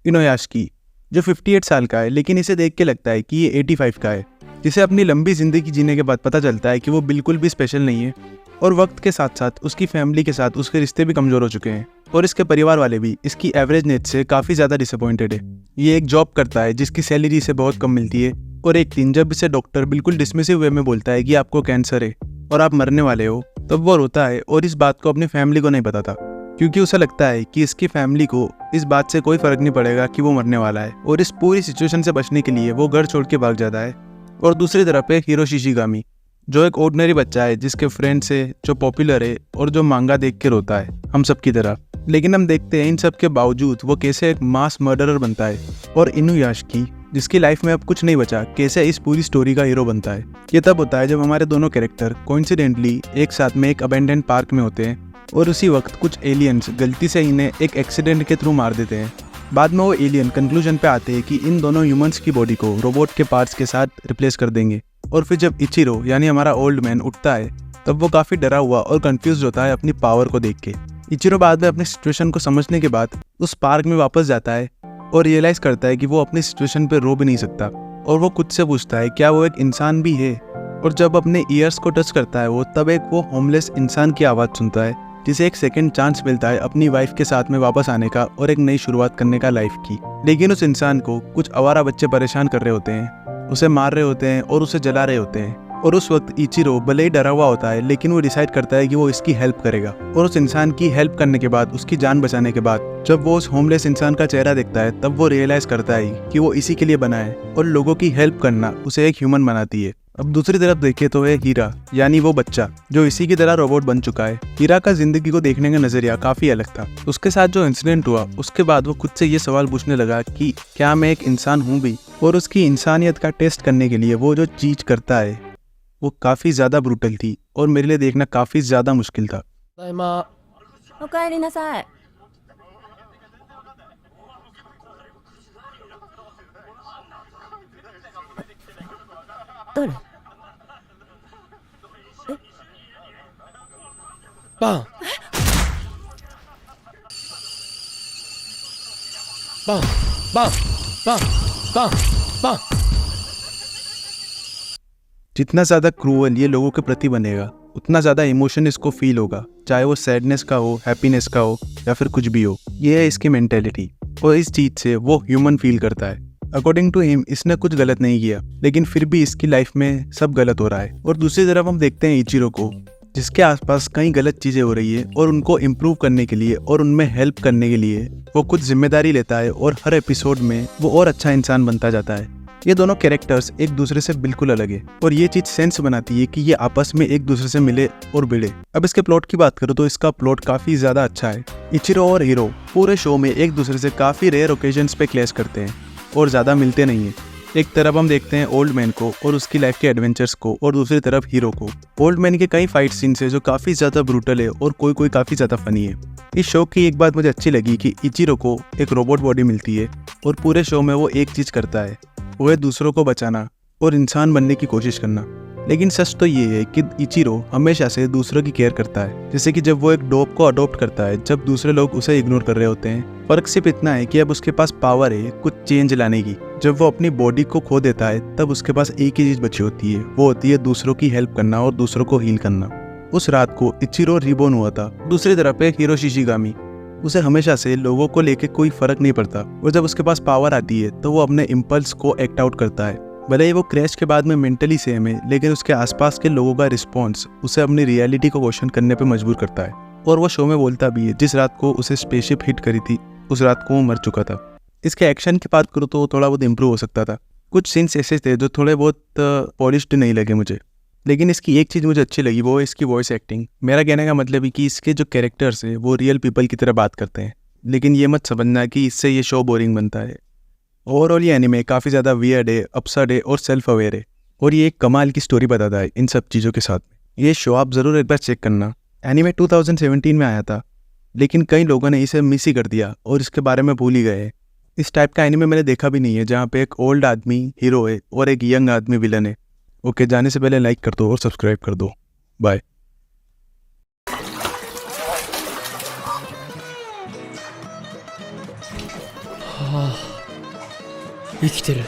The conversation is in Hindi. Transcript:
इनोयाशी, जो 58 साल का है, लेकिन इसे देख के लगता है कि ये 85 का है, जिसे अपनी लंबी जिंदगी जीने के बाद पता चलता है कि वो बिल्कुल भी स्पेशल नहीं है। और वक्त के साथ साथ उसकी फैमिली के साथ उसके रिश्ते भी कमज़ोर हो चुके हैं और इसके परिवार वाले भी इसकी एवरेजनेस से काफ़ी ज़्यादा डिसअपॉइंटेड है। ये एक जॉब करता है जिसकी सैलरी इसे बहुत कम मिलती है और एक दिन जब इसे डॉक्टर बिल्कुल डिसमिसिव वे में बोलता है कि आपको कैंसर है और आप मरने वाले हो, तब वो रोता है और इस बात को अपनी फैमिली को नहीं बताता, क्योंकि उसे लगता है कि इसकी फैमिली को इस बात से कोई फर्क नहीं पड़ेगा कि वो मरने वाला है। और इस पूरी सिचुएशन से बचने के लिए वो घर छोड़ के भाग जाता है। और दूसरी तरफ है हीरो शिशिगामी, जो एक ऑर्डिनरी बच्चा है जिसके फ्रेंड्स है, जो पॉपुलर है और जो मांगा देख के रोता है हम सब की तरह। लेकिन हम देखते हैं इन सब के बावजूद वो कैसे एक मास मर्डरर बनता है, और इनुयाशी, जिसकी लाइफ में अब कुछ नहीं बचा, कैसे इस पूरी स्टोरी का हीरो बनता है। ये तब होता है जब हमारे दोनों कैरेक्टर कोइंसिडेंटली एक साथ में एक अबेंडेंड पार्क में होते हैं और उसी वक्त कुछ एलियंस गलती से इन्हें एक एक्सीडेंट के थ्रू मार देते हैं। बाद में वो एलियन कंक्लूजन पे आते हैं कि इन दोनों ह्यूमंस की बॉडी को रोबोट के पार्ट्स के साथ रिप्लेस कर देंगे। और फिर जब इचिरो यानी हमारा ओल्ड मैन उठता है, तब वो काफ़ी डरा हुआ और कंफ्यूज होता है अपनी पावर को देख के। इचिरो बाद में अपनी सिचुएशन को समझने के बाद उस पार्क में वापस जाता है और रियलाइज करता है कि वो अपनी सिचुएशन पे रो भी नहीं सकता। और वो खुद से पूछता है क्या वो एक इंसान भी है। और जब अपने ईयर्स को टच करता है वो, तब एक वो होमलेस इंसान की आवाज़ सुनता है, जिसे एक सेकंड चांस मिलता है अपनी वाइफ के साथ में वापस आने का और एक नई शुरुआत करने का लाइफ की। लेकिन उस इंसान को कुछ आवारा बच्चे परेशान कर रहे होते हैं, उसे मार रहे होते हैं और उसे जला रहे होते हैं। और उस वक्त इचिरो भले ही डरा हुआ होता है, लेकिन वो डिसाइड करता है कि वो इसकी हेल्प करेगा। और उस इंसान की हेल्प करने के बाद, उसकी जान बचाने के बाद, जब वो उस होमलेस इंसान का चेहरा देखता है, तब वो रियलाइज करता है कि वो इसी के लिए बना है और लोगों की हेल्प करना उसे एक ह्यूमन बनाती है। अब दूसरी तरफ देखें तो है हीरा, यानी वो बच्चा जो इसी की तरह रोबोट बन चुका है। हीरा का जिंदगी को देखने का नजरिया काफी अलग था। उसके साथ जो इंसिडेंट हुआ, उसके बाद वो खुद से ये सवाल पूछने लगा कि क्या मैं एक इंसान हूँ भी। और उसकी इंसानियत का टेस्ट करने के लिए वो जो चीज करता है वो काफी ज्यादा ब्रूटल थी और मेरे लिए देखना काफी ज्यादा मुश्किल था। ただいま。おかえりなさい。誰？バンバンバンバンバンバン जितना ज्यादा क्रूअल ये लोगों के प्रति बनेगा, उतना ज्यादा इमोशन इसको फील होगा, चाहे वो सैडनेस का हो, हैप्पीनेस का हो या फिर कुछ भी हो। ये है इसकी मेंटेलिटी और इस चीज से वो ह्यूमन फील करता है। अकॉर्डिंग टू हिम इसने कुछ गलत नहीं किया, लेकिन फिर भी इसकी लाइफ में सब गलत हो रहा है। और दूसरी तरफ हम देखते हैं इचिरो को, जिसके आसपास कई गलत चीजें हो रही है और उनको इम्प्रूव करने के लिए और उनमें हेल्प करने के लिए वो खुद जिम्मेदारी लेता है और हर एपिसोड में वो और अच्छा इंसान बनता जाता है। ये दोनों कैरेक्टर्स एक दूसरे से बिल्कुल अलग है और ये चीज सेंस बनाती है कि ये आपस में एक दूसरे से मिले और भिड़े। अब इसके प्लॉट की बात करूँ तो इसका प्लॉट काफी ज्यादा अच्छा है। इचिरो और हीरो पूरे शो में एक दूसरे से काफी रेयर ओकेजन्स पे क्लैश करते हैं और ज्यादा मिलते नहीं है। एक तरफ हम देखते हैं ओल्ड मैन को और उसकी लाइफ के एडवेंचर्स को, और दूसरी तरफ हीरो को। ओल्ड मैन के कई फाइट सीन्स है जो काफी ज्यादा ब्रूटल है और कोई कोई काफी ज्यादा फनी है। इस शो की एक बात मुझे अच्छी लगी कि इचिरो को एक रोबोट बॉडी मिलती है और पूरे शो में वो एक चीज करता है, वो है दूसरों को बचाना और इंसान बनने की कोशिश करना। लेकिन सच तो ये है कि इचिरो हमेशा से दूसरों की केयर करता है, जैसे कि जब वो एक डॉग को अडॉप्ट करता है जब दूसरे लोग उसे इग्नोर कर रहे होते हैं। फर्क सिर्फ इतना है कि अब उसके पास पावर है कुछ चेंज लाने की। जब वो अपनी बॉडी को खो देता है तब उसके पास एक ही चीज बची होती है, वो होती है दूसरों की हेल्प करना और दूसरों को हील करना। उस रात को इचिरो रिबोर्न हुआ था। दूसरी तरफ है हीरो शिशिगामी, उसे हमेशा से लोगों को लेके कोई फर्क नहीं पड़ता और जब उसके पास पावर आती है तो वो अपने इम्पल्स को एक्ट आउट करता है। भले ही वो क्रैश के बाद में मेंटली सेम है, लेकिन उसके आसपास के लोगों का रिस्पॉन्स उसे अपनी रियलिटी को क्वेश्चन करने पे मजबूर करता है। और वो शो में बोलता भी है जिस रात को उसे स्पेसशिप हिट करी थी उस रात को वो मर चुका था। इसके एक्शन की बात करूँ तो थोड़ा बहुत इम्प्रूव हो सकता था। कुछ सीन्स ऐसे थे जो थोड़े बहुत पॉलिश्ड नहीं लगे मुझे, लेकिन इसकी एक चीज़ मुझे अच्छी लगी, वो है इसकी वॉइस एक्टिंग। मेरा कहने का मतलब है कि इसके जो कैरेक्टर्स है वो रियल पीपल की तरह बात करते हैं, लेकिन ये मत समझना कि इससे ये शो बोरिंग बनता है। ओवरऑल ये एनिमे काफ़ी ज़्यादा वियर्ड है, अपसर्ड है और सेल्फ अवेयर है, और ये एक कमाल की स्टोरी बताता है इन सब चीज़ों के साथ में। ये शो आप ज़रूर एक बार चेक करना। एनिमे 2017 में आया था, लेकिन कई लोगों ने इसे मिस ही कर दिया और इसके बारे में भूल ही गए। इस टाइप का एनिमे मैंने देखा भी नहीं है जहाँ पे एक ओल्ड आदमी हीरो है और एक यंग आदमी विलन है। ओके, जाने से पहले लाइक कर दो और सब्सक्राइब कर दो। बाय।は生きてる。